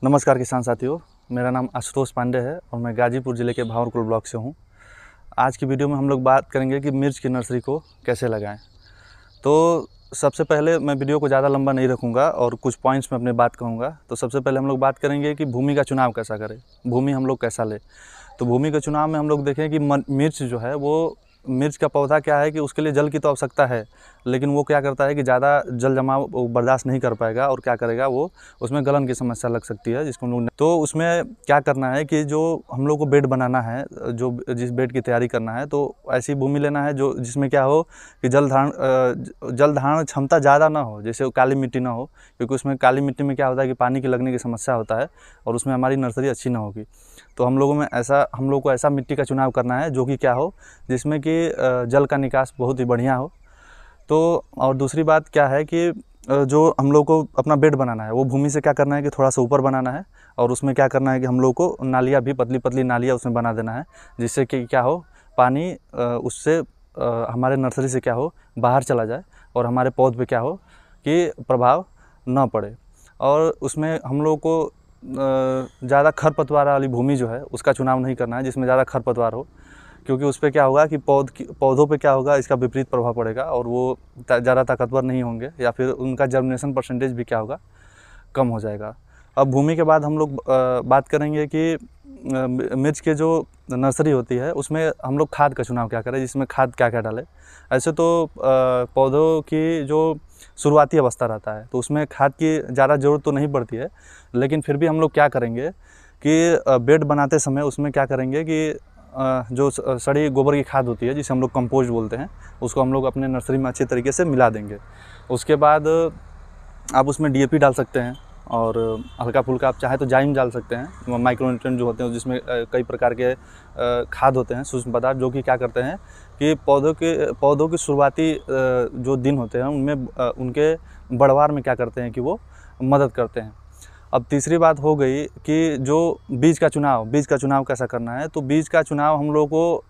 नमस्कार किसान साथियों, मेरा नाम आशुतोष पांडे है और मैं गाजीपुर ज़िले के भावरकुल ब्लॉक से हूँ। आज की वीडियो में हम लोग बात करेंगे कि मिर्च की नर्सरी को कैसे लगाएं। तो सबसे पहले मैं वीडियो को ज़्यादा लंबा नहीं रखूँगा और कुछ पॉइंट्स में अपनी बात कहूँगा। तो सबसे पहले हम लोग बात करेंगे कि भूमि का चुनाव कैसा करें, भूमि हम लोग कैसा लें। तो भूमि के चुनाव में हम लोग देखें कि मिर्च जो है वो मिर्च का पौधा क्या है कि उसके लिए जल की तो आवश्यकता है, लेकिन वो क्या करता है कि ज़्यादा जल जमाव वो बर्दाश्त नहीं कर पाएगा और क्या करेगा, वो उसमें गलन की समस्या लग सकती है जिसको हम लोग। तो उसमें क्या करना है कि जो हम लोग को बेड बनाना है, जो जिस बेड की तैयारी करना है, तो ऐसी भूमि लेना है जो जिसमें क्या हो कि जल धारण क्षमता ज़्यादा ना हो, जैसे काली मिट्टी ना हो, क्योंकि उसमें काली मिट्टी में क्या होता है कि पानी की लगने की समस्या होता है और उसमें हमारी नर्सरी अच्छी ना होगी। तो हम लोग को ऐसा मिट्टी का चुनाव करना है जो कि क्या हो, जिसमें कि जल का निकास बहुत ही बढ़िया हो। तो और दूसरी बात क्या है कि जो हम लोग को अपना बेड बनाना है वो भूमि से क्या करना है कि थोड़ा सा ऊपर बनाना है और उसमें क्या करना है कि हम लोग को नालियाँ भी पतली पतली नालियाँ उसमें बना देना है, जिससे कि क्या हो, पानी उससे हमारे नर्सरी से क्या हो बाहर चला जाए और हमारे पौध पे क्या हो कि प्रभाव ना पड़े। और उसमें हम लोग को ज़्यादा खरपतवार वाली भूमि जो है उसका चुनाव नहीं करना है जिसमें ज़्यादा खरपतवार हो, क्योंकि उस पर क्या होगा कि पौधों पे क्या होगा, इसका विपरीत प्रभाव पड़ेगा और वो ज़्यादा ताकतवर नहीं होंगे या फिर उनका जर्मिनेशन परसेंटेज भी क्या होगा, कम हो जाएगा। अब भूमि के बाद हम लोग बात करेंगे कि मिर्च के जो नर्सरी होती है उसमें हम लोग खाद का चुनाव क्या करें, जिसमें खाद क्या क्या डालें। ऐसे तो पौधों की जो शुरुआती अवस्था रहता है तो उसमें खाद की ज़्यादा ज़रूरत तो नहीं पड़ती है, लेकिन फिर भी हम लोग क्या करेंगे कि बेड बनाते समय उसमें क्या करेंगे कि जो सड़ी गोबर की खाद होती है जिसे हम लोग कंपोस्ट बोलते हैं, उसको हम लोग अपने नर्सरी में अच्छे तरीके से मिला देंगे। उसके बाद आप उसमें डीएपी डाल सकते हैं और हल्का फुल्का आप चाहे तो जाइम डाल सकते हैं, माइक्रोन्यूट्रिएंट जो होते हैं जिसमें कई प्रकार के खाद होते हैं, सूक्ष्म पदार्थ, जो कि क्या करते हैं कि पौधों के शुरुआती जो दिन होते हैं उनमें उनके बढ़वार में क्या करते हैं कि वो मदद करते हैं। अब तीसरी बात हो गई कि जो बीज का चुनाव कैसा करना है। तो बीज का चुनाव हम लोग को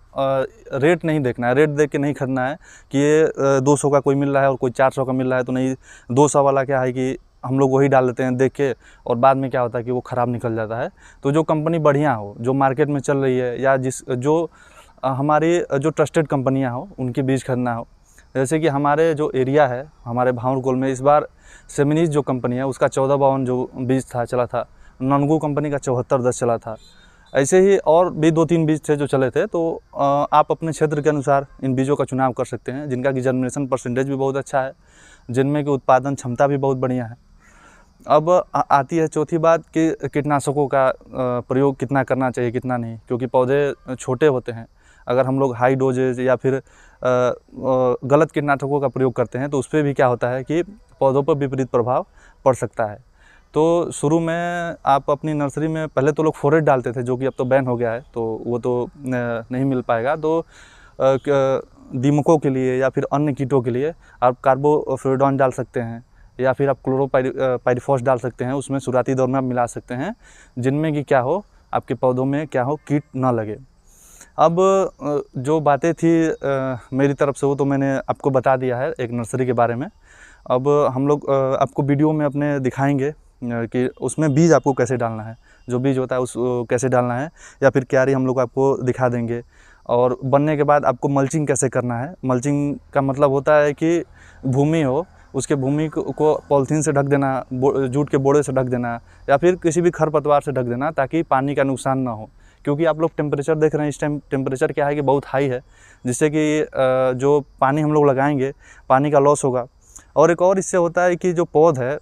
रेट नहीं देखना है, रेट देख के नहीं खरीदना है कि ये 200 का कोई मिल रहा है और कोई 400 का मिल रहा है तो नहीं, 200 वाला क्या है कि हम लोग वही डाल देते हैं देख के, और बाद में क्या होता है कि वो ख़राब निकल जाता है। तो जो कंपनी बढ़िया हो, जो मार्केट में चल रही है, या जो हमारी जो ट्रस्टेड कंपनियाँ हो, उनके बीज खरीदना हो। जैसे कि हमारे जो एरिया है, हमारे भावरकुल में इस बार सेमिनीज जो कंपनी है उसका 1452 जो बीज चला था, ननगू कंपनी का 7410 चला था। ऐसे ही और भी 2-3 बीज थे जो चले थे। तो आप अपने क्षेत्र के अनुसार इन बीजों का चुनाव कर सकते हैं, जिनका कि जर्मिनेशन परसेंटेज भी बहुत अच्छा है, जिनमें कि उत्पादन क्षमता भी बहुत बढ़िया है। अब आती है चौथी बात कि कीटनाशकों का प्रयोग कितना करना चाहिए, कितना नहीं, क्योंकि पौधे छोटे होते हैं। अगर हम लोग हाई डोजेज या फिर गलत कीटनाशकों का प्रयोग करते हैं तो उस पर भी क्या होता है कि पौधों पर विपरीत प्रभाव पड़ सकता है। तो शुरू में आप अपनी नर्सरी में पहले तो लोग फोरेट डालते थे, जो कि अब तो बैन हो गया है, तो वो तो नहीं मिल पाएगा। तो दीमकों के लिए या फिर अन्य कीटों के लिए आप कार्बोफ्लोरान डाल सकते हैं या फिर आप क्लोरोपाइरिफॉस डाल सकते हैं, उसमें शुरुआती दौर में आप मिला सकते हैं, जिनमें कि क्या हो, आपके पौधों में क्या हो, कीट ना लगे। अब जो बातें थी मेरी तरफ से वो तो मैंने आपको बता दिया है एक नर्सरी के बारे में। अब हम लोग आपको वीडियो में अपने दिखाएंगे कि उसमें बीज आपको कैसे डालना है, जो बीज होता है उस कैसे डालना है, या फिर क्यारी हम लोग आपको दिखा देंगे। और बनने के बाद आपको मल्चिंग कैसे करना है। मल्चिंग का मतलब होता है कि भूमि हो, उसके भूमि को पॉलीथीन से ढक देना, जूट के बोरे से ढक देना, या फिर किसी भी खरपतवार से ढक देना, ताकि पानी का नुकसान ना हो। क्योंकि आप लोग टेम्परेचर देख रहे हैं, इस टाइम टेम्परेचर क्या है कि बहुत हाई है, जिससे कि जो पानी हम लोग लगाएंगे पानी का लॉस होगा। और एक और इससे होता है कि जो पौध है,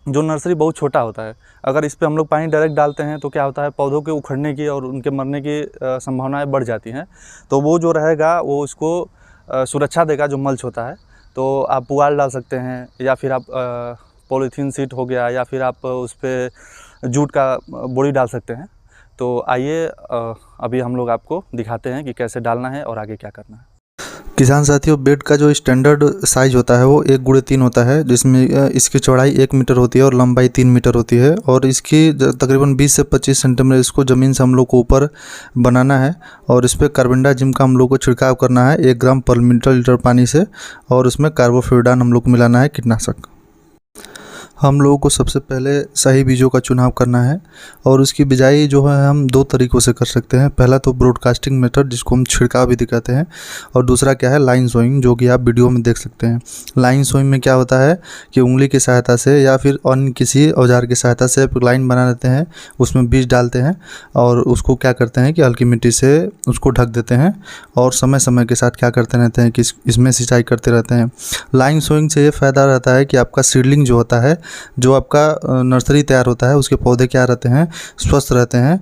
जो नर्सरी बहुत छोटा होता है, अगर इस पे हम लोग पानी डायरेक्ट डालते हैं तो क्या होता है, पौधों के उखड़ने की और उनके मरने की संभावनाएं बढ़ जाती हैं। तो वो जो रहेगा वो उसको सुरक्षा देगा, जो मल्च होता है। तो आप पुआल डाल सकते हैं, या फिर आप पॉलीथीन शीट हो गया, या फिर आप उस पर जूट का बोरी डाल सकते हैं। तो आइए अभी हम लोग आपको दिखाते हैं कि कैसे डालना है और आगे क्या करना है। किसान साथियों, बेड का जो स्टैंडर्ड साइज होता है वो 1x3 होता है, जिसमें इसकी चौड़ाई 1 मीटर होती है और लंबाई 3 मीटर होती है। और इसकी तकरीबन 20 से 25 सेंटीमीटर इसको ज़मीन से हम लोग को ऊपर बनाना है, और इस पर कार्बेंडाजिम का हम लोग को छिड़काव करना है 1 ग्राम पर लीटर पानी से, और उसमें कार्बोफ्लोरान हम लोग को मिलाना है, कीटनाशक। हम लोगों को सबसे पहले सही बीजों का चुनाव करना है और उसकी बिजाई जो है हम दो तरीक़ों से कर सकते हैं। पहला तो ब्रॉडकास्टिंग मेथड, जिसको हम छिड़काव भी दिखाते हैं, और दूसरा क्या है, लाइन सोइंग, जो कि आप वीडियो में देख सकते हैं। लाइन सोइंग में क्या होता है कि उंगली की सहायता से या फिर अन्य किसी औजार की सहायता से लाइन बना लेते हैं, उसमें बीज डालते हैं और उसको क्या करते हैं कि हल्की मिट्टी से उसको ढक देते हैं और समय समय के साथ क्या करते रहते हैं कि इसमें सिंचाई करते रहते हैं। लाइन सोइंग से ये फ़ायदा रहता है कि आपका सीडलिंग जो होता है, जो आपका नर्सरी तैयार होता है, उसके पौधे क्या रहते हैं, स्वस्थ रहते हैं।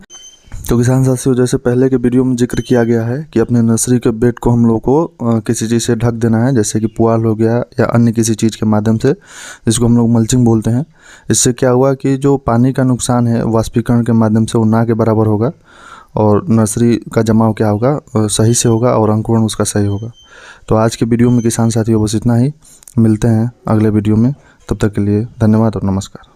तो किसान साथियों, जैसे पहले के वीडियो में जिक्र किया गया है कि अपने नर्सरी के बेड को हम लोग को किसी चीज़ से ढक देना है, जैसे कि पुआल हो गया या अन्य किसी चीज़ के माध्यम से, जिसको हम लोग मल्चिंग बोलते हैं। इससे क्या हुआ कि जो पानी का नुकसान है वाष्पीकरण के माध्यम से वो ना के बराबर होगा और नर्सरी का जमाव क्या होगा, सही से होगा और अंकुरण उसका सही होगा। तो आज के वीडियो में किसान साथियों बस इतना ही। मिलते हैं अगले वीडियो में, तब तक के लिए धन्यवाद और नमस्कार।